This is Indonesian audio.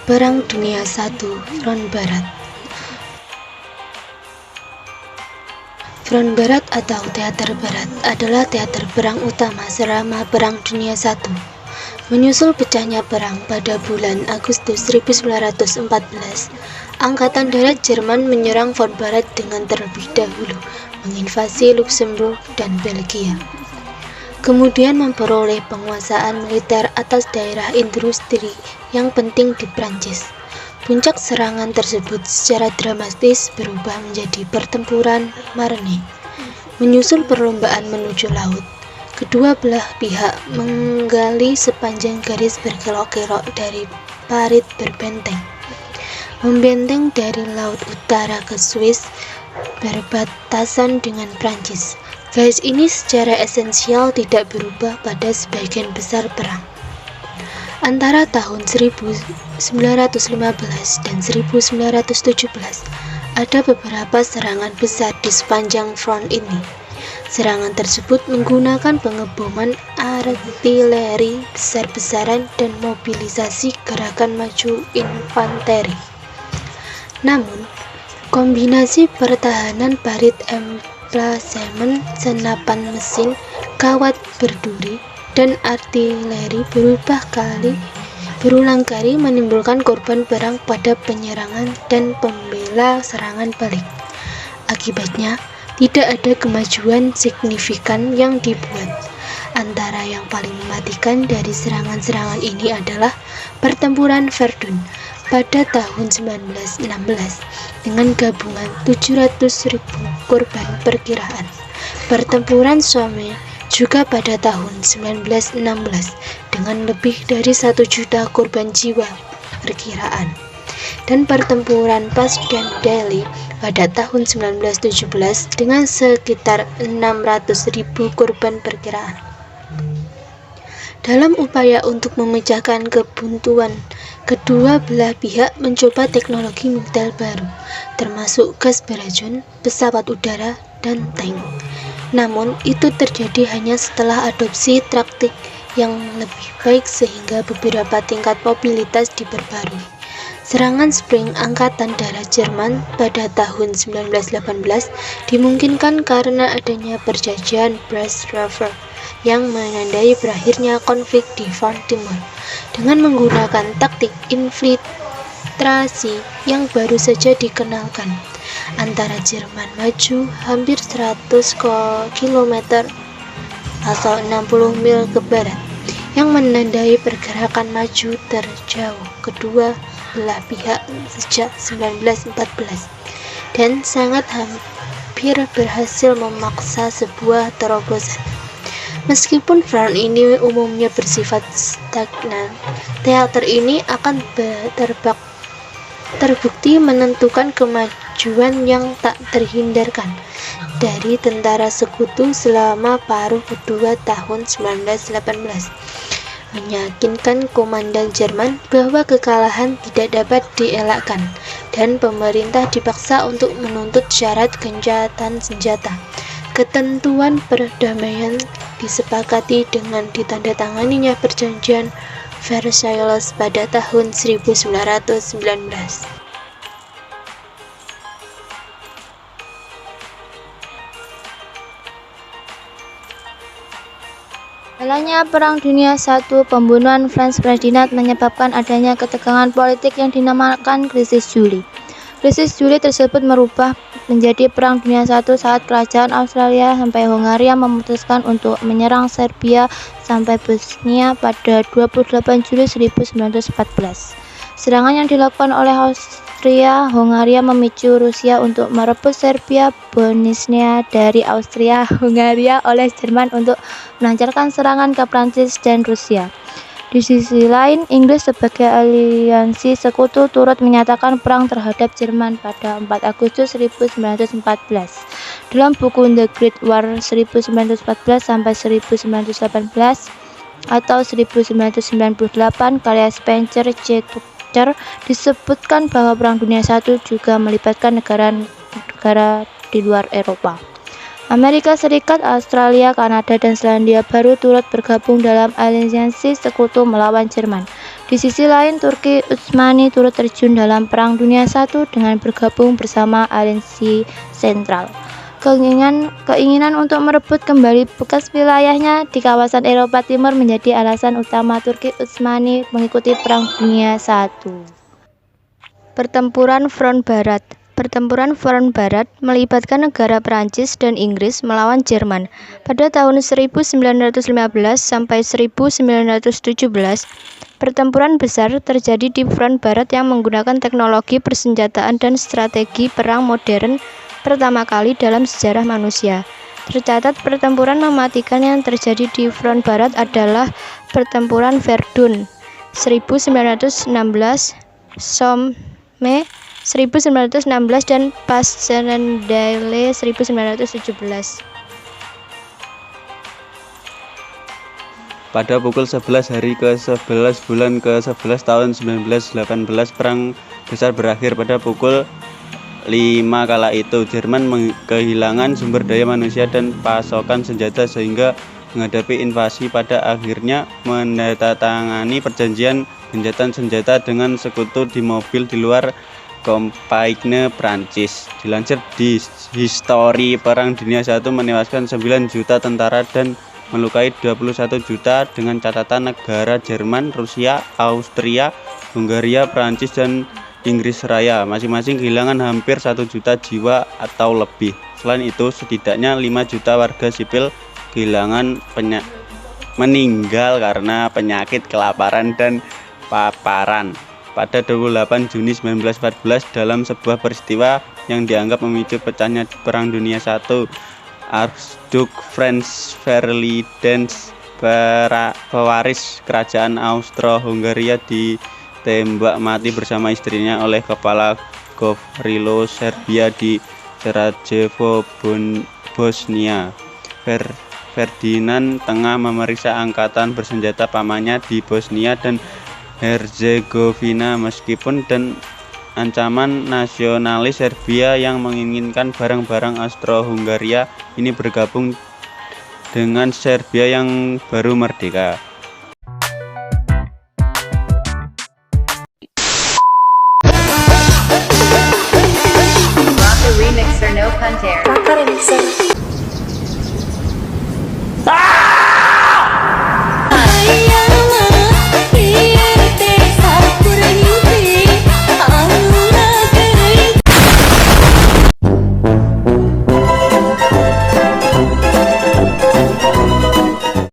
Perang Dunia I, Front Barat. Front Barat atau Teater Barat adalah teater perang utama selama Perang Dunia I. Menyusul pecahnya perang pada bulan Agustus 1914, Angkatan Darat Jerman menyerang Front Barat dengan terlebih dahulu menginvasi Luxembourg dan Belgia. Kemudian memperoleh penguasaan militer atas daerah industri yang penting di Prancis. Puncak serangan tersebut secara dramatis berubah menjadi pertempuran Marne. Menyusul perlombaan menuju laut, kedua belah pihak menggali sepanjang garis berkelok-kelok dari parit berbenteng. Membenteng dari laut utara ke Swiss berbatasan dengan Prancis. Garis ini secara esensial tidak berubah pada sebagian besar perang. Antara tahun 1915 dan 1917, ada beberapa serangan besar di sepanjang front ini. Serangan tersebut menggunakan pengeboman artileri besar-besaran dan mobilisasi gerakan maju infanteri. Namun, kombinasi pertahanan parit emplacement, senapan mesin, kawat berduri, dan artileri berulang kali menimbulkan korban perang pada penyerangan dan pembela serangan balik. Akibatnya, tidak ada kemajuan signifikan yang dibuat. Antara yang paling mematikan dari serangan-serangan ini adalah pertempuran Verdun pada tahun 1916 dengan gabungan 700.000 korban perkiraan. Pertempuran Somme juga pada tahun 1916 dengan lebih dari 1 juta korban jiwa perkiraan. Dan pertempuran Passchendaele pada tahun 1917 dengan sekitar 600.000 korban perkiraan. Dalam upaya untuk memecahkan kebuntuan, kedua belah pihak mencoba teknologi militer baru, termasuk gas beracun, pesawat udara, dan tank. Namun, itu terjadi hanya setelah adopsi taktik yang lebih baik sehingga beberapa tingkat mobilitas diperbarui. Serangan Spring Angkatan Darat Jerman pada tahun 1918 dimungkinkan karena adanya perjanjian Brest-Litovsk yang menandai berakhirnya konflik di Front Timur dengan menggunakan taktik infiltrasi yang baru saja dikenalkan. Antara Jerman maju hampir 100 km atau 60 mil ke barat yang menandai pergerakan maju terjauh kedua belah pihak sejak 1914 dan sangat hampir berhasil memaksa sebuah terobosan. Meskipun front ini umumnya bersifat stagnan, teater ini akan terbukti menentukan kemajuan yang tak terhindarkan dari tentara sekutu selama paruh kedua tahun 1918, meyakinkan komandan Jerman bahwa kekalahan tidak dapat dielakkan dan pemerintah dipaksa untuk menuntut syarat gencatan senjata. Ketentuan perdamaian disepakati dengan ditandatanganinya perjanjian Versailles pada tahun 1919. Jalannya Perang Dunia I, pembunuhan Franz Ferdinand menyebabkan adanya ketegangan politik yang dinamakan Krisis Juli. Krisis Juli tersebut merubah menjadi Perang Dunia I saat kerajaan Austria sampai Hungaria memutuskan untuk menyerang Serbia sampai Bosnia pada 28 Juli 1914. Serangan yang dilakukan oleh Austria-Hungaria memicu Rusia untuk merebut Serbia Bosnia dari Austria-Hungaria oleh Jerman untuk melancarkan serangan ke Prancis dan Rusia. Di sisi lain, Inggris sebagai aliansi sekutu turut menyatakan perang terhadap Jerman pada 4 Agustus 1914. Dalam buku The Great War 1914 sampai 1918 atau 1998 karya Spencer C. Tucker disebutkan bahwa Perang Dunia I juga melibatkan negara-negara di luar Eropa. Amerika Serikat, Australia, Kanada, dan Selandia Baru turut bergabung dalam aliansi sekutu melawan Jerman. Di sisi lain, Turki Utsmani turut terjun dalam Perang Dunia I dengan bergabung bersama aliansi sentral. Keinginan untuk merebut kembali bekas wilayahnya di kawasan Eropa Timur menjadi alasan utama Turki Utsmani mengikuti Perang Dunia I. Pertempuran Front Barat. Pertempuran Front Barat melibatkan negara Prancis dan Inggris melawan Jerman. Pada tahun 1915 sampai 1917, pertempuran besar terjadi di Front Barat yang menggunakan teknologi persenjataan dan strategi perang modern pertama kali dalam sejarah manusia. Tercatat pertempuran mematikan yang terjadi di Front Barat adalah Pertempuran Verdun 1916, Somme 1916 dan Passchendaele 1917. Pada pukul 11 hari ke-11 bulan ke-11 tahun 1918, perang besar berakhir. Pada pukul 5 kala itu, Jerman kehilangan sumber daya manusia dan pasokan senjata sehingga menghadapi invasi pada akhirnya menandatangani perjanjian gencatan senjata dengan sekutu di mobil di luar Compiègne, Prancis. Dilansir di Histori, Perang Dunia I menewaskan 9 juta tentara dan melukai 21 juta dengan catatan negara Jerman, Rusia, Austria, Hungaria, Prancis, dan Inggris Raya masing-masing kehilangan hampir 1 juta jiwa atau lebih. Selain itu, setidaknya 5 juta warga sipil kehilangan meninggal karena penyakit, kelaparan, dan paparan. Pada 28 Juni 1914, dalam sebuah peristiwa yang dianggap memicu pecahnya Perang Dunia I, Archduke Franz Ferdinand, pewaris kerajaan Austro-Hungaria, ditembak mati bersama istrinya oleh kepala Gavrilo Serbia di Sarajevo, Bosnia. Ferdinand tengah memeriksa angkatan bersenjata pamannya di Bosnia dan Herzegovina meskipun dan ancaman nasionalis Serbia yang menginginkan barang-barang Austro-Hungaria ini bergabung dengan Serbia yang baru merdeka. Remixer no punter. Kakak remixer.